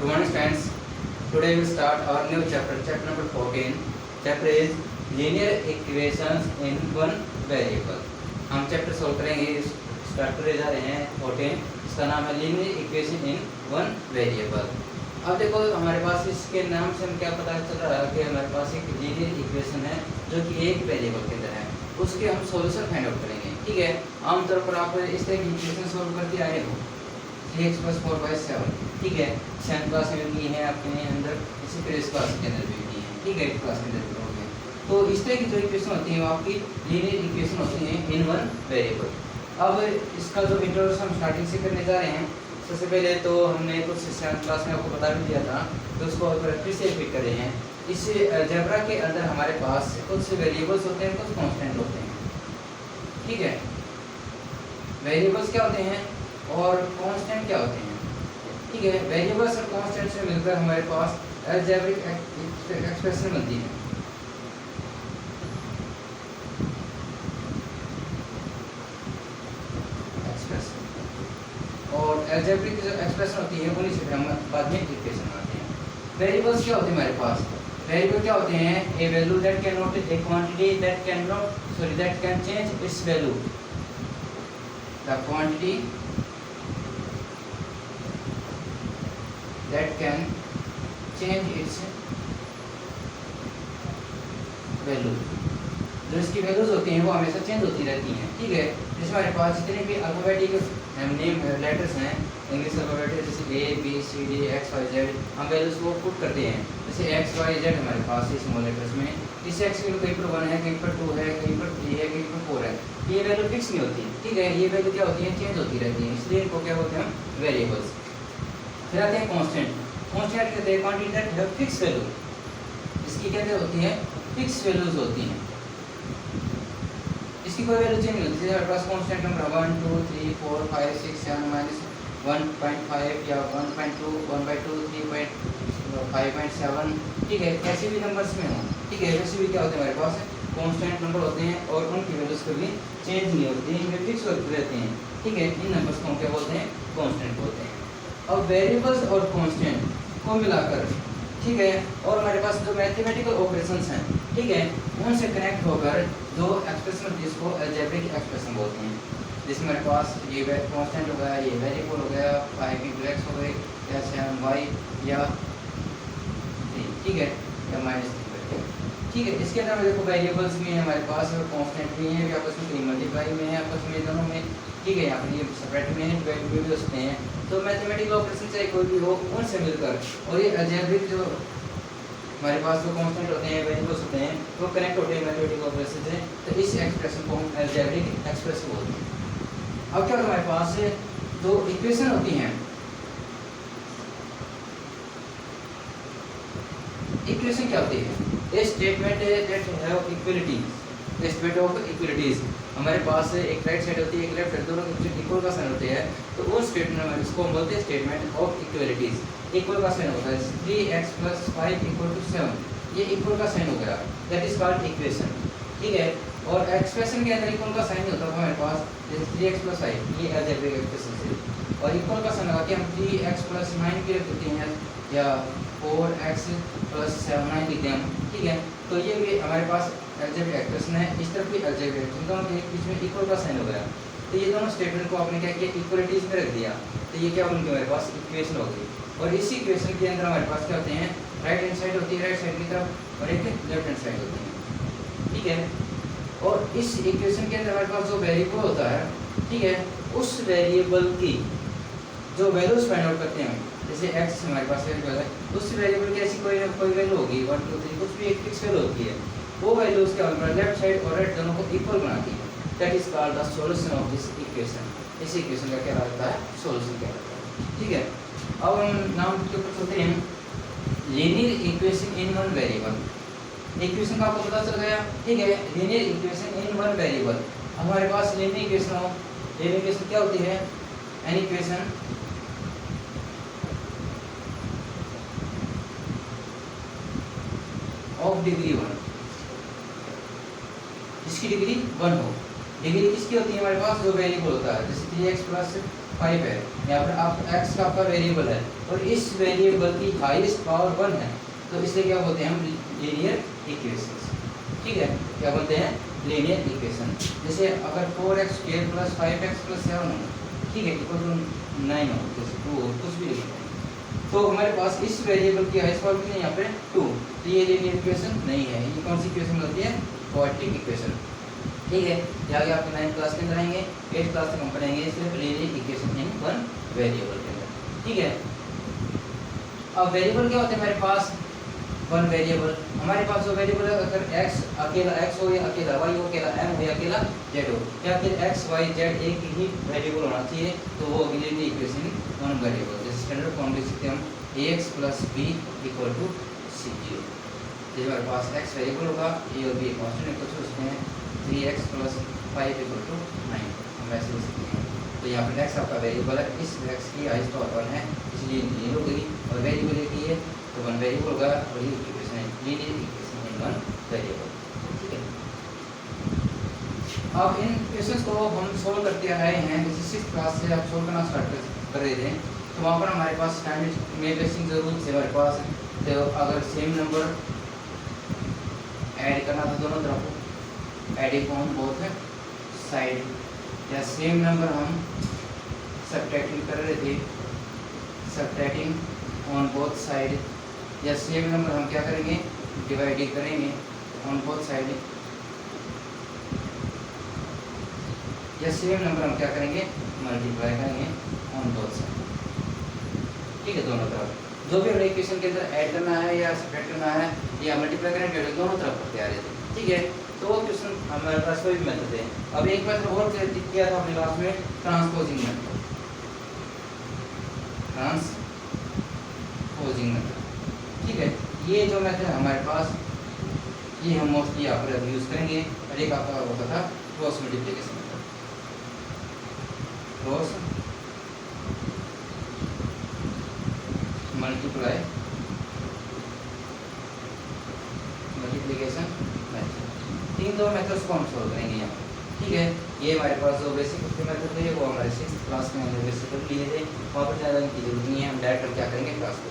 Good morning, friends. Today we start our new chapter, chapter number 14. Chapter is linear equations in one variable. हम chapter solve करेंगे, start करे जा रहे हैं 14. इसका नाम है linear equation in one variable. अब देखो हमारे पास इसके नाम से हम क्या पता चल रहा है कि हमारे पास एक linear equation है जो कि एक वेरिएबल के अंदर है, उसके हम सॉल्यूशन फाइंड आउट करेंगे. ठीक है, आमतौर पर आप इस तरह की इक्वेशन सॉल्व करते आए हो 3x + 4/7. ठीक है, 7th क्लास में भी है आपके अंदर, इसी तरह इस क्लास के अंदर भी है. ठीक है, 8th क्लास के अंदर भी होंगे. तो इस तरह की जो इक्वेशन होती है वो आपकी लीनियर इक्वेशन होती है इन वन वेरिएबल. अब इसका जो इंट्रोडक्शन हम स्टार्टिंग से करने जा रहे हैं, सबसे पहले तो हमने कुछ 7th क्लास में आपको बता भी दिया था, तो उसको फिर से रिपीट कर रहे हैं. इस अलजेब्रा के अंदर हमारे पास कुछ वेरिएबल्स होते हैं, कुछ कांस्टेंट होते हैं. ठीक है, वेरिएबल्स क्या होते हैं और कांस्टेंट क्या होते हैं. ठीक है, वेरिएबल्स और कांस्टेंट से मिलकर हमारे पास अलजेब्रिक एक्सप्रेशन बनती है. और अलजेब्रिक जो एक्सप्रेशन होती है उन्हीं से हम बाद में इक्वेशन बनाते हैं. वेरिएबल्स क्या होते हैं हमारे पास. वेरिएबल क्या होते हैं, a value that can not, a quantity that can not, sorry that can change its value, the quantity that can change its value. जो इसकी वैल्यूज होती हैं वो हमेशा चेंज होती रहती हैं. ठीक है, जैसे हमारे पास जितने भी अल्फाबेटिक नेम लेटर्स हैं इंग्लिश अल्फाबेटिक, जैसे A B C D X Y Z, हम वैल्यूज को पुट करते हैं. जैसे X Y Z हमारे पास है स्मॉल लेटर्स में, इस X की कहीं पर 1 है, कहीं पर 2 है, कहीं पर 3 है, कहीं पर 4 है. ये वैल्यू फिक्स नहीं होती. ठीक है, ये वैल्यू क्या होती है, चेंज होती रहती है, इसलिए इनको क्या बोलते हैं हम वेरिएबल्स. फिर आते हैं कांस्टेंट. कांस्टेंट कहते हैं quantity that have fix value, इसकी कहते होती है फिक्स वैल्यूज होती हैं, इसकी कोई वैल्यू चेंज नहीं होती. जैसे हमारे पास कांस्टेंट नंबर 1 2 3 4 5 6 7 -1.5 या 1.2 1/2 3.5.7. ठीक है, कैसे भी नंबर्स में हो. ठीक है, वैसे भी क्या होते हैं हमारे पास कांस्टेंट नंबर होते हैं और उनकी वैल्यूज कभी चेंज नहीं होती, इनके फिक्स होते रहते हैं. ठीक है, इन नंबर्स को हम क्या बोलते हैं, कांस्टेंट बोलते हैं. अब वेरिएबल्स और कांस्टेंट को मिलाकर, ठीक है, और हमारे पास जो मैथमेटिकल ऑपरेशंस हैं, ठीक है, उनसे कनेक्ट होकर जो एक्सप्रेशन जिसको अलजेब्रिक एक्सप्रेशन बोलते हैं. जिसमें हमारे पास ये कांस्टेंट हो गया, ये वेरिएबल हो गया, 5 × x हो गई, या 7y या 3. ठीक है, या -3. ठीक है, इसके अंदर देखो वेरिएबल्स भी हैं हमारे पास और कांस्टेंट भी हैं, आपस में कहीं मल्टीप्लाई में है, आपस में दोनों में. ठीक है, यहाँ पर ये सेपरेट में है, डिवाइड में भी हो सकते हैं. तो मैथमेटिकल ऑपरेशन चाहे कोई भी हो, उनसे मिलकर और ये अलजेब्रिक जो हमारे पास जो कांस्टेंट होते हैं, वेरिएबल्स होते हैं, वो कनेक्ट होते हैं मैथमेटिकल ऑपरेशन से. तो इस एक्सप्रेशन को हम अलजेब्रिक एक्सप्रेशन बोलते हैं. अब क्या हमारे पास जो इक्वेशन होती हैं, इक्वेशन क्या होती है, ए statement that have equality, statement of equalities. हमारे पास एक राइट साइड होती है, एक लेफ्ट साइड, दोनों के बीच इक्वल का साइन होते हैं. तो वो स्टेटमेंट में इसको हम बोलते हैं स्टेटमेंट ऑफ इक्वलिटीज. इक्वल का साइन होता है 3x + 5 = 7, ये इक्वल का साइन हो गया, दैट इज कॉल्ड इक्वेशन. ठीक है, और एक्सप्रेशन के अंदर इक्वल का साइन नहीं होता हमारे पास, जैसे 3x + 5 ये अलजेब्रिक एक्सप्रेशन से, और इक्वल का साइन लगा के हम 3x + 9 के लिख देते हैं या 4x + 7 9 लिखते हैं. ठीक है, तो ये भी हमारे पास अलजेब्रिक एक्सप्रेशन है. इस तरफ भी अलजेब्रिक एक्सप्रेशन, दोनों के बीच में इक्वल का साइन हो गया. तो ये दोनों स्टेटमेंट को आपने क्या किया, इक्वलिटीज में रख दिया. तो ये क्या उनके हमारे पास इक्वेशन हो गई. और इसी इक्वेशन के अंदर हमारे पास क्या होते हैं, राइट हैंड साइड होती है राइट साइड की तरफ, और एक लेफ्ट हैंड साइड होती है. ठीक है, और इस इक्वेशन के अंदर हमारे पास जो वेरिएबल होता है, ठीक है, उस वेरिएबल की जो वैल्यूज फाइंड आउट करते हैं, जैसे x हमारे पास वेरिएबल है, उस वेरिएबल की ऐसी कोई वैल्यू होगी 1 2 3, कुछ भी एक फिक्स वैल्यू होती है. वो वैल्यू उसके अंदर लेफ्ट साइड और राइट दोनों को इक्वल बनाती है. That is called the solution of this equation. इस इक्वेशन का क्या रहता है, सॉल्यूशन क्या रहता है. ठीक है, अब हम नाम के ऊपर चलते हैं. Linear equation in one variable. Equation का आपको पता चल गया. ठीक है, linear equation in one variable. हमारे पास लीनियर इक्वेशन हो, लीनियर इक्वेशन क्या होती है, एन इक्वेशन ऑफ डिग्री 1, जिसकी डिग्री 1 हो. डिग्री किसकी होती है हमारे पास, जो वेरिएबल होता है, जैसे 3x + 5 है, यहाँ पर आप x का आपका वेरिएबल है और इस वेरिएबल की हाईएस्ट पावर 1 है, तो इसलिए क्या बोलते हैं हम लीनियर इक्वेशन। ठीक है, क्या बोलते हैं लीनियर इक्वेशन। जैसे अगर 4x² + 5x + 7 हो, ठीक है, इक्वल टू 9 हो, जैसे 2 हो, कुछ भी लिख सकते हैं, तो हमारे पास इस वेरिएबल की हाईएस्ट पावर कितनी है यहाँ पे 2, तो ये लीनियर इक्वेशन नहीं है। ये कौन सी इक्वेशन होती है, क्वाड्रेटिक इक्वेशन। ठीक है, ये आगे आपके 9th क्लास के अंदर आएंगे, 8th क्लास तक हम पढ़ेंगे सिर्फ linear equation in one variable के अंदर। ठीक है, अब वेरिएबल क्या होते हैं हमारे पास, वन वेरिएबल। हमारे पास जो वेरिएबल है, अगर x अकेला x हो या अकेला y हो, अकेला m हो या अकेला z हो, या फिर x y z एक ही वेरिएबल होना चाहिए, तो वो लीनियर इक्वेशन वन वेरिएबल। जैसे स्टैंडर्ड फॉर्म लिख सकते हैं हम ax + b = c0। जैसे हमारे पास x वेरिएबल होगा, a और b कांस्टेंट है, कुछ उसमें 3x + 5 = 9, हम ऐसे लिख सकते हैं। तो यहाँ पर x आपका वेरिएबल है, इस x की हाईएस्ट पावर 1 है, इसलिए लीनियर हो गई, और वेरिएबल एक ही है तो वन वेरिएबल होगा, और ये इक्वेशन है linear equation in one variable. ठीक है, अब इन इक्वेशंस को हम सोल्व करते आए हैं, जैसे 6th क्लास से आप सोल्व करना स्टार्ट कर रहे थे, तो वहाँ पर हमारे पास स्टैंडर्ड में बेसिक जरूर से हमारे पास, तो अगर सेम नंबर ऐड करना था दोनों तरफ, एडिंग ऑन बोथ साइड, या सेम नंबर हम सब्ट्रैक्टिंग कर रहे थे, सब्ट्रैक्टिंग ऑन बोथ साइड, या सेम नंबर हम क्या करेंगे, डिवाइडिंग करेंगे ऑन बोथ साइड, या सेम नंबर हम क्या करेंगे, मल्टीप्लाई करेंगे ऑन बोथ साइड। ठीक है, दोनों तरफ जो भी हमें इक्वेशन के अंदर ऐड करना है या सब्ट्रैक्ट करना है या मल्टीप्लाई करना है, दोनों तरफ करते आ रहे थे। ठीक है, तो वो क्वेश्चन हमारे पास कोई भी मेथड है। अब एक मेथड और किया था अपने क्लास में, ट्रांसपोजिंग मेथड, ट्रांसपोजिंग मेथड। ठीक है, ये जो मेथड है हमारे पास, ये हम मोस्टली यहाँ पर यूज़ करेंगे। और एक आपका होता था cross multiplication method, cross multiplication method. तीन दो मेथड्स को हम सोल्व करेंगे यहाँ। ठीक है, ये हमारे पास जो बेसिक मेथड थे वो हमारे 6th क्लास में हमने बेसिक कर लिए थे, वहाँ पर ज़्यादा की जरूरत नहीं है, हम डायरेक्ट क्या करेंगे, क्लास को।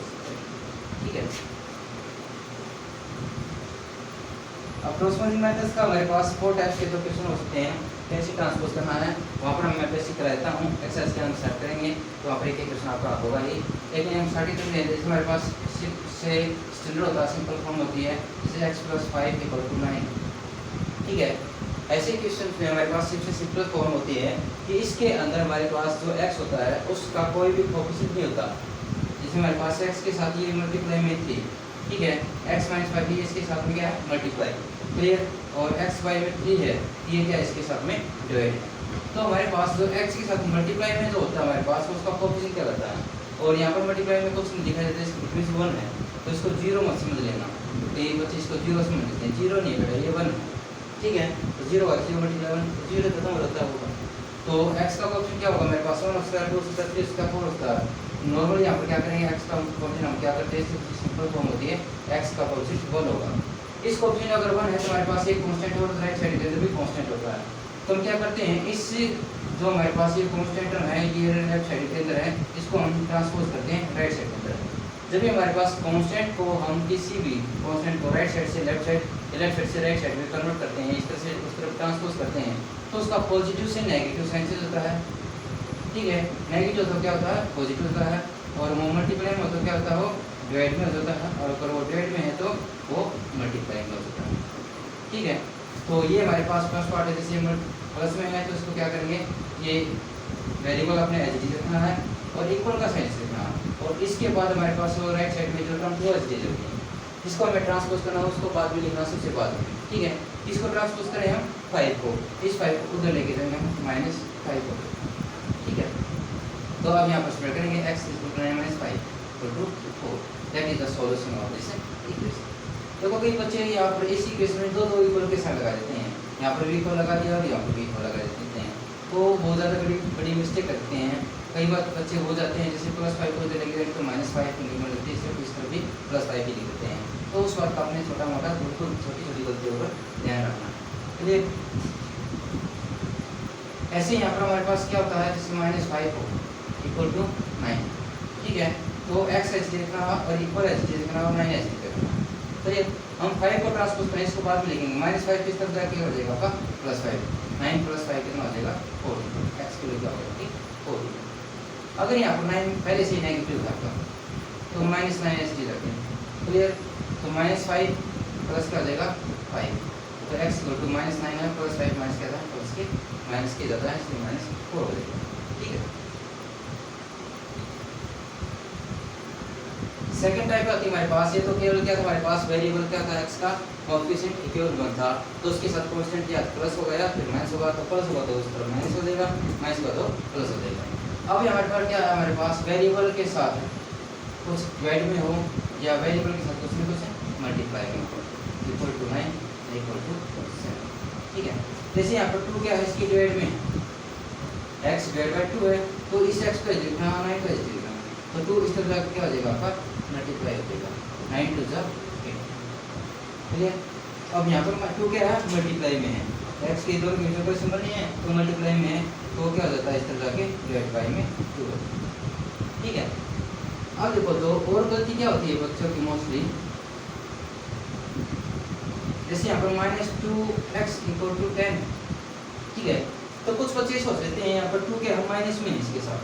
ठीक है, अब ट्रांसपोजिंग मेथड्स का हमारे पास 4 टाइप्स के तो क्वेश्चन हो सकते हैं, कैसे ट्रांसपोज करना है वहाँ पर मैं बेसिक करा देता हूँ। एक्सरसाइज के हम स्टार्ट करेंगे तो वहाँ पर एक क्वेश्चन आपका होगा ही, लेकिन हम स्टार्टिंग करते हैं। जैसे हमारे पास से स्टैंडर्ड होता है, सिंपल फॉर्म होती है, जैसे x + 5 = 9। ठीक है, ऐसे क्वेश्चन में हमारे पास सबसे सिंपल फॉर्म होती है कि इसके अंदर हमारे पास जो x होता है उसका कोई भी कोएफिशिएंट नहीं होता। जैसे हमारे पास x के साथ ये मल्टीप्लाई में थी, ठीक है, x - 5 इसके साथ में क्या है, मल्टीप्लाई, क्लियर, और x y में 3 है, ये क्या इसके साथ में डिवाइड है। तो हमारे पास जो x के साथ मल्टीप्लाई में जो होता है हमारे पास, उसका कोएफिशिएंट क्या रहता है, और यहाँ पर मल्टीप्लाई में कुछ नहीं दिखाई देता, इसमें 1 है, तो इसको 0 मत समझ लेना। तो ये बच्चे इसको 0 समझ लेते हैं, 0 नहीं बेटा, ये 1 है। ठीक है, तो 0 है, 0 मल्टीप्लाई 1, 0 खत्म हो जाता होगा। तो x का कोएफिशिएंट क्या होगा मेरे पास, 1² 2² 3 4 होता है। नॉर्मली यहाँ पर क्या करेंगे, x का कोएफिशिएंट हम क्या करते हैं, सिंपल फॉर्म होती है, x का कोएफिशिएंट 1 होगा। इस कोएफिशिएंट अगर 1 है तो हमारे पास एक कांस्टेंट और राइट साइड के अंदर भी कांस्टेंट होता है। तो हम क्या करते हैं, इस जो हमारे पास ये कांस्टेंट है, ये लेफ्ट साइड के अंदर है, इसको हम ट्रांसपोज करते हैं राइट साइड के अंदर। जब भी हमारे पास कांस्टेंट को हम किसी भी कांस्टेंट को राइट साइड से लेफ्ट साइड या लेफ्ट साइड से राइट साइड में कन्वर्ट करते हैं, इस तरह से उस तरफ ट्रांसपोज करते हैं, तो उसका पॉजिटिव से नेगेटिव साइन से होता है। ठीक है, नेगेटिव तो क्या होता है, पॉजिटिव होता है, और वो मल्टीप्लाई में तो क्या होता है, वो डिवाइड में होता है, और अगर वो डिवाइड में है तो वो मल्टीप्लाई में होता है। ठीक है, तो ये हमारे पास फर्स्ट पार्ट है। जैसे प्लस में है तो इसको क्या करेंगे, ये वेरिएबल अपने एज इट इज रखना है और इक्वल का साइन रखना है, और इसके बाद हमारे पास वो राइट साइड में जो टर्म टू एज इट होगी, जिसको हमें ट्रांसपोज करना है उसको बाद में लिखना सबसे बाद में। ठीक है, इसको ट्रांसपोज करें हम 5 को, इस 5 को उधर लेके जाएंगे हम -5 को। ठीक है, तो अब यहाँ पर स्प्रेड करेंगे, x = 9 - 5 = 4, that is the solution of this equation. देखो कई बच्चे यहाँ पर इस इक्वेशन में दो इक्वल के साथ लगा देते हैं, यहाँ पर भी इक्वल लगा दिया और यहाँ पर भी इक्वल लगा देते हैं, तो बहुत ज़्यादा बड़ी मिस्टेक करते हैं। कई बार बच्चे हो जाते हैं, जैसे +5 को इधर लेके तो -5 की लिमिट लगती है, सिर्फ इस तरफ भी +5 ही लिख देते हैं। तो उस बात का अपने छोटा मोटा बिल्कुल छोटी गलतियों पर ध्यान रखना। चलिए, ऐसे यहाँ पर हमारे पास क्या होता है, जैसे -5 हो इक्वल टू 9। ठीक है, तो x एच डी लिखना और इक्वल एच डी लिखना और 9 एच डी लिखना। तो ये हम 5 को ट्रांसपोज करें, इसको बाद में लिखेंगे। -5 किस तरफ जाके हो जाएगा आपका +5, 9 + 5 कितना हो जाएगा 4, x के लिए क्या होगा ठीक 4। अगर यहाँ पर 9 पहले से ही नेगेटिव था आपका तो -9 एच डी रखें, क्लियर। तो -5 प्लस क्या हो जाएगा 5, तो x इक्वल टू -9 है +5 माइनस क्या था प्लस के माइनस के ज़्यादा है इसलिए -4 हो जाएगा। ठीक है, सेकंड टाइप आती है हमारे पास। ये तो केवल क्या था हमारे पास वेरिएबल क्या था x का कोएफिशिएंट इक्वल 1 था, तो उसके साथ कांस्टेंट या प्लस हो गया, फिर माइनस होगा तो प्लस होगा तो उस तरफ माइनस हो जाएगा, माइनस होगा तो प्लस हो जाएगा। अब हमारे पास क्या है, हमारे पास वेरिएबल के साथ कुछ डिवाइड में हो या वेरिएबल के साथ कुछ न कुछ मल्टीप्लाई में हो, इक्वल टू 9 इक्वल टू 7। ठीक है, जैसे यहाँ पर 2 क्या है इसकी डिवाइड में x डिवाइड बाय 2 है, तो इस x को लिखना 9 को लिखना, तो 2 इस तरफ क्या हो जाएगा आपका मल्टीप्लाई हो जाएगा, 9 2 जा 8। क्लियर। अब यहाँ पर 2 क्या है मल्टीप्लाई में है, x के इधर में कोई सिंबल नहीं है तो मल्टीप्लाई में है, तो क्या हो जाता है इस तरह जाके डिवाइड बाय में 2 हो जाता है। ठीक है, अब देखो दो और गलती क्या होती है बच्चों की मोस्टली, जैसे यहाँ पर -2x = 10। ठीक है, तो कुछ बच्चे सोच लेते हैं यहाँ पर 2 के हम माइनस में इसके साथ,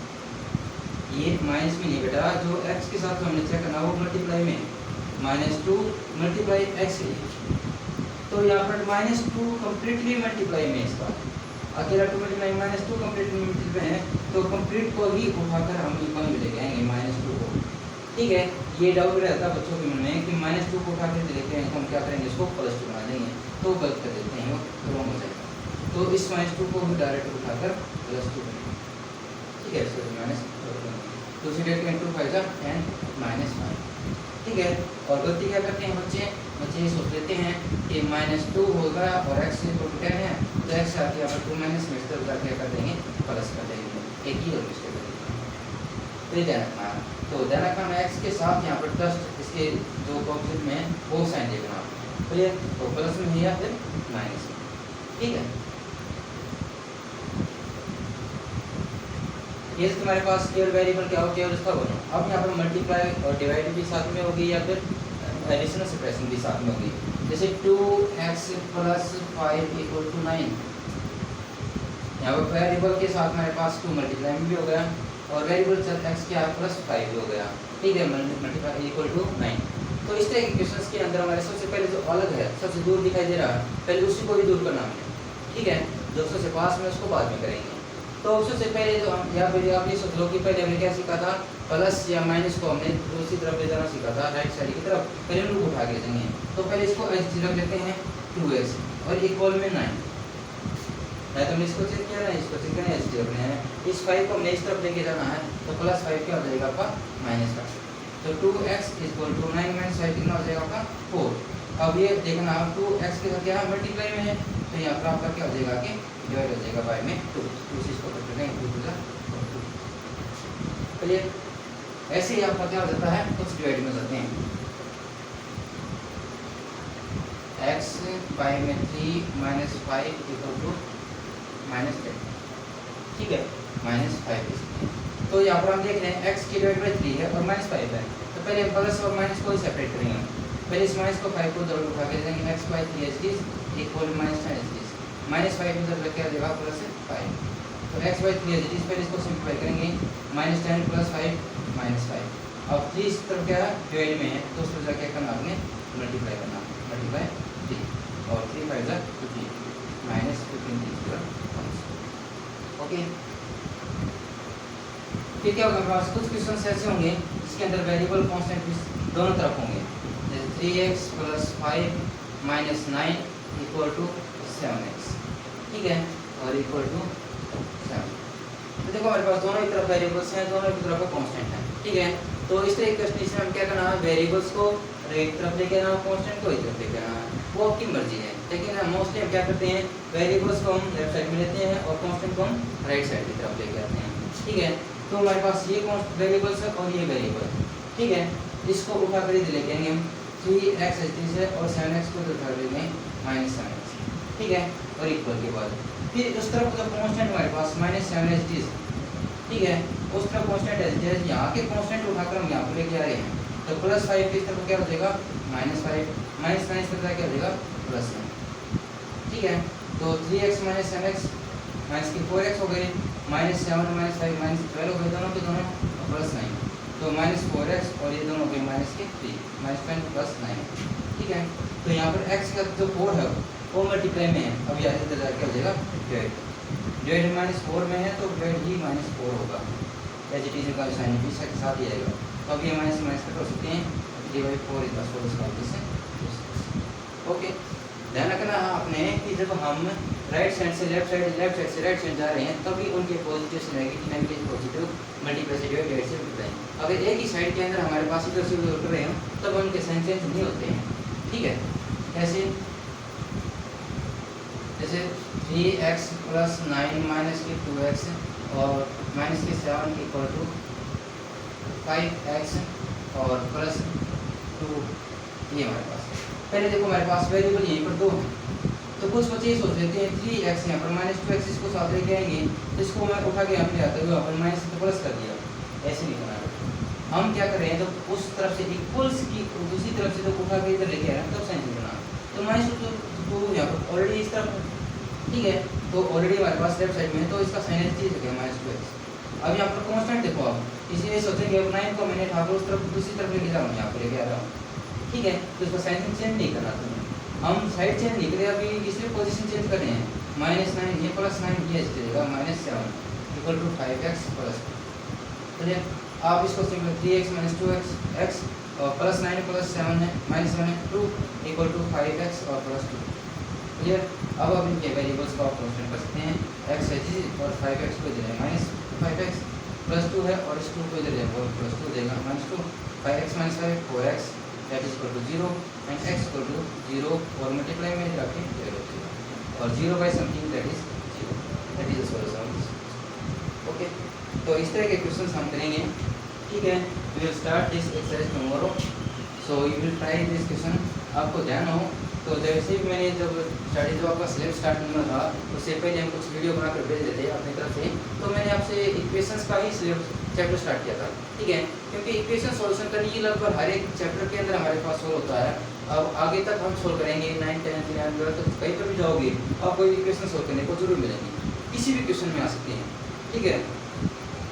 ये माइनस में नहीं बेटा, जो x के साथ हमने चेक करना वो मल्टीप्लाई में -2 मल्टीप्लाई x है, तो यहाँ पर -2 कम्प्लीटली मल्टीप्लाई में इसका अकेला 2 मल्टीप्लाई -2 कम्प्लीटली मल्टीप्लाई है, तो कंप्लीट को ही उठाकर हम इक्वल में लेके आएंगे -2 को। ठीक है, ये डाउट रहता है बच्चों के मन में कि -2 को उठा कर लेते हैं तो हम क्या करेंगे इसको +2 बना देंगे, तो गलत कर देते हैं, वो रॉन्ग हो जाएगा। तो इस -2 को भी डायरेक्ट उठाकर +2 करेंगे। ठीक है, सॉरी माइनस दूसरी डेट में 2 5 10 -5। ठीक है, और गलती क्या करते हैं बच्चे ये सोच लेते हैं कि -2 होगा और x = 10 है, तो x आके यहाँ पर 2 माइनस में इस तरफ जाके क्या कर देंगे प्लस कर देंगे, एक ही और मिस्टेक कर देंगे। तो ध्यान रखना, तो ध्यान रखना x के साथ यहाँ पर जस्ट इसके जो ऑपोजिट में है वो साइन देखना, तो ये तो प्लस में है या फिर माइनस में। ठीक है, ये तुम्हारे पास केवल वेरिएबल क्या हो केवल उसका बनो। अब यहाँ पर मल्टीप्लाई और डिवाइड भी साथ में होगी या फिर एडिशनल सब्ट्रैक्शन भी साथ में होगी, जैसे 2x + 5 = 9। यहाँ पर वेरिएबल के साथ हमारे पास 2 मल्टीप्लाई भी हो गया और वेरिएबल x क्या है +5 भी हो गया। ठीक है, मल्टीप्लाई = 9। तो इस तरह के क्वेश्चंस के अंदर हमारे सबसे पहले जो अलग है सबसे दूर दिखाई दे रहा है, पहले उसी को भी दूर करना हमने। ठीक है, जो सबसे पास में उसको बाद में करेंगे। तो सबसे पहले जो हम या फिर आप ये सोच लो कि पहले हमने क्या सीखा था, प्लस या माइनस को हमने दूसरी तरफ ले जाना सीखा था, राइट साइड की तरफ, पहले हम लोग उठा के जाएंगे। तो पहले इसको एच रख लेते हैं 2x और इक्वल में 9 है, तो हमने इसको चेक किया ना, इसको चेक करना एच रखना है, इस 5 को हमने इस तरफ लेके जाना है, तो +5 क्या हो जाएगा आपका -5, तो 2x = 9 - 5 कितना हो जाएगा आपका 4। अब ये देखना 2x के साथ क्या मल्टीप्लाई में है, तो यहाँ पर आपका क्या हो जाएगा कि डिवाइड हो जाएगा बाय में 2, इसको कर देंगे 2 2 2। क्लियर, ऐसे ही आपका क्या हो जाता है कुछ डिवाइड में जाते हैं, x बाय में 3 - 5 = -10। ठीक है, -5। तो यहाँ पर हम देख रहे हैं x की डिवाइड बाय 3 है और -5 है, तो पहले हम प्लस और माइनस को ही सेपरेट करेंगे। पहले इस माइनस को 5 को जरूर उठा के देंगे, x/3 = -10 -5 में जब क्या देगा +5, तो x/3 पहले इसको सिंप्लीफाई करेंगे, -10 + 5 -5। अब 3 इस तरफ क्या है डिवाइड में है, तो उस पर क्या करना आपने मल्टीप्लाई करना, मल्टीप्लाई 3 और 3 5 15 -15 ओके। फिर क्या होगा हमारे पास कुछ क्वेश्चन ऐसे होंगे जिसके अंदर वेरिएबल कांस्टेंट दोनों तरफ होंगे, जैसे 3x + 5 - 9 = 7x। ठीक है, और इक्वल टू 7। तो देखो हमारे पास दोनों ही तरफ वेरिएबल्स हैं, दोनों की तरफ कांस्टेंट है। ठीक है, तो इस तरह के क्वेश्चन में हम क्या करना है, वेरिएबल्स को एक तरफ लेके आना, कांस्टेंट को एक तरफ लेके आना, वो आपकी मर्जी है। लेकिन हम मोस्टली हम क्या करते हैं, वेरिएबल्स को हम लेफ्ट साइड में लेते हैं और कांस्टेंट को हम राइट साइड की तरफ लेके आते हैं। ठीक है, तो हमारे पास ये वेरिएबल्स है और ये वेरिएबल। ठीक है, इसको उठा कर इधर लेके आएंगे हम 3x से और 7x को उठा लेंगे -7x। ठीक है, और इक्वल के बाद फिर उस तरफ जो कांस्टेंट हमारे पास -7 है, ठीक है। उस तरफ कांस्टेंट है, यहाँ के कांस्टेंट उठाकर हम यहाँ पर लेके आ रहे हैं, तो +5 की तरफ क्या हो जाएगा -5, माइनस तरफ क्या हो जाएगा +1, ठीक है। तो 3x - mx माइनस की 4x हो गई, -7 - 5 -12 हो गए, दोनों के दोनों +9, तो -4x और ये दोनों हो गए -3 -10 +9, ठीक है। तो यहाँ पर x का जो 4 है वो मल्टीप्लाई में है, अब यहाँ इधर जाके हो जाएगा डिवाइड -4 में है तो डिवाइड ही -4 होगा, एच टी का साइन भी के साथ ही आएगा, तो अब ये माइनस कट हो सकते हैं, divide 4 is the solution. Okay, ध्यान रखना है आपने कि जब हम राइट साइड से लेफ्ट साइड से राइट साइड जा रहे हैं तभी उनके पॉजिटिव से नेगेटिव पॉजिटिव मल्टीप्लाई से डिवाइड से मल्टीप्लाई, अगर एक ही साइड के अंदर हमारे पास इधर से उधर कर रहे हैं तब उनके साइन चेंज नहीं होते हैं, ठीक है। कैसे, जैसे 3x + 9 - 2x और -7 = 5x और +2, ये हमारे पास पहले देखो हमारे पास वेरिएबल यहीं पर 2 है, तो कुछ बच्चे ये सोच लेते हैं 3x यहाँ पर -2x इसको साथ लेके आएंगे तो इसको मैं उठा के यहाँ पे आते हुए अपन माइनस से प्लस कर दिया, ऐसे नहीं करना। हम क्या कर रहे हैं, तो उस तरफ से इक्वल्स की दूसरी तरफ से जब उठा के इधर लेके आ रहे हैं तब साइन बना, तो -2 यहाँ पर ऑलरेडी इस तरफ, ठीक है, तो ऑलरेडी हमारे पास लेफ्ट साइड में है तो इसका साइन चेंज हो गया -2x। अब यहाँ पर कांस्टेंट देखो आप, इसीलिए सोचेंगे अब 9 को मैंने उठा कर उस तरफ दूसरी तरफ लेके जा रहा हूँ, यहाँ पर लेके आ रहा हूँ, ठीक है, तो इसका साइन चेंज नहीं करना तुम्हें, हम साइड चेंज नहीं करें, अभी इसलिए पोजीशन चेंज कर रहे हैं, -9 ये +9 ये चलेगा, -7 = 5x +2, चलिए आप इसको सिंपल 3x - 2x x और +9 + 7 है -7 है 2 = 5x और +2, क्लियर। अब आप इनके वेरिएबल्स को आप कांस्टेंट कर सकते हैं, x है जी और 5x को दे रहे हैं -5x +2 है और इस 2 को इधर देंगे और +2 देगा -2, 5x - 5 4x that is equal to 0 and x equal to 0 और मल्टीप्लाई में रखें 0 और 0 by something that is 0, that is the solution of this, okay। तो इस तरह के क्वेश्चंस हम करेंगे, ठीक है। we will start this exercise tomorrow, so you will try this question। आपको ध्यान हो तो जैसे भी मैंने जब आपका सिलेबस स्टार्ट होना था उससे पहले हम कुछ वीडियो बनाकर भेज देते अपनी तरफ से, तो मैंने आपसे इक्वेशंस का ही सिलेबस चैप्टर स्टार्ट किया था, ठीक है, क्योंकि इक्वेशन सॉल्यूशन करने ये लगभग हर एक चैप्टर के अंदर हमारे पास सोल्व होता है। अब आगे तक हम सोल्व करेंगे 9, 10, 11, 12 तक कहीं पर भी जाओगे आपको इक्वेशन सोल्व करने को जरूर मिलेंगी, किसी भी क्वेश्चन में आ सकते हैं, ठीक है।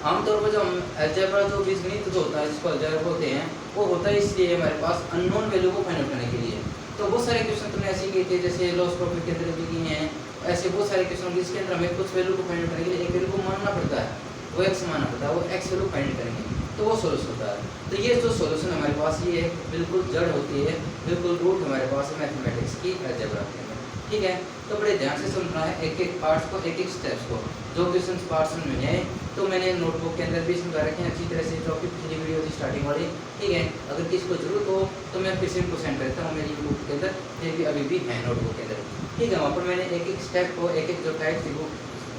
आमतौर पर जो हम अलजेब्रा जो बीजगणित जो होता है जिसको अलजेब्रा बोलते हैं वो होता है इसलिए हमारे पास अननोन वैल्यू को फाइंड आउट करने के लिए, तो बहुत सारे क्वेश्चन तुमने ऐसे किए थे जैसे लॉस प्रॉफिट के अंदर भी किए हैं, ऐसे बहुत सारे क्वेश्चन जिसके अंदर हमें कुछ वैल्यू को फाइंड आउट करने के लिए एक वैल्यू को मानना पड़ता है, वो x मानना पड़ता है, वो x वैल्यू फाइंड करेंगे तो वो सोल्यूशन होता है। तो ये जो सोल्यूशन हमारे पास ये है बिल्कुल जड़ होती है, बिल्कुल रूट हमारे पास है मैथमेटिक्स की अलजेब्रा के अंदर, ठीक है। तो बड़े ध्यान से समझना है एक एक पार्ट्स को, एक एक स्टेप्स को, जो क्वेश्चन पार्ट्स में है तो मैंने नोटबुक के अंदर भी समझा रखे हैं अच्छी तरह से, जो कि पिछली वीडियो थी स्टार्टिंग वाली, ठीक है। अगर किसी को जरूरत हो तो मैं फिर से इनको सेंड करता हूँ मेरी बुक के अंदर, फिर भी अभी भी है नोटबुक के अंदर, ठीक है। वहाँ पर मैंने एक एक स्टेप को, एक एक जो टाइप थी वो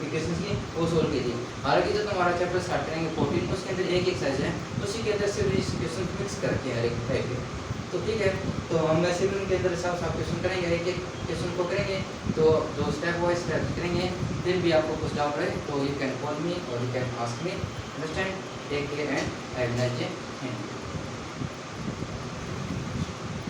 इक्वेशंस की वो सोल्व की थी। हालांकि जो तुम्हारा चैप्टर स्टार्ट करेंगे 14 उसके अंदर एक एक्सरसाइज है, उसी के अंदर से भी क्वेश्चन मिक्स करके हर एक टाइप के, तो ठीक है। तो हम वैसे भी उनके अंदर साफ क्वेश्चन करेंगे, एक एक क्वेश्चन को करेंगे, तो जो स्टेप वाइज स्टेप करेंगे। फिर भी आपको कुछ डाउट रहे तो यू कैन कॉल मी और you can ask me, understand, take care and have a nice day.